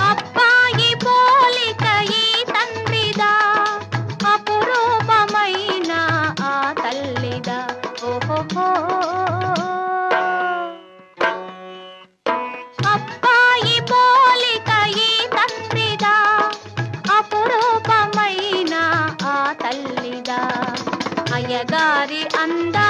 అబ్బాయి పోలిక ఈ తండ్రిదా, అపురూపమైన ఆ తల్లిదా. ఓహో, అబ్బాయి పోలిక ఈ తండ్రిదా, అపురూపమైన ఆ తల్లిదా. అయ్యగారి అందా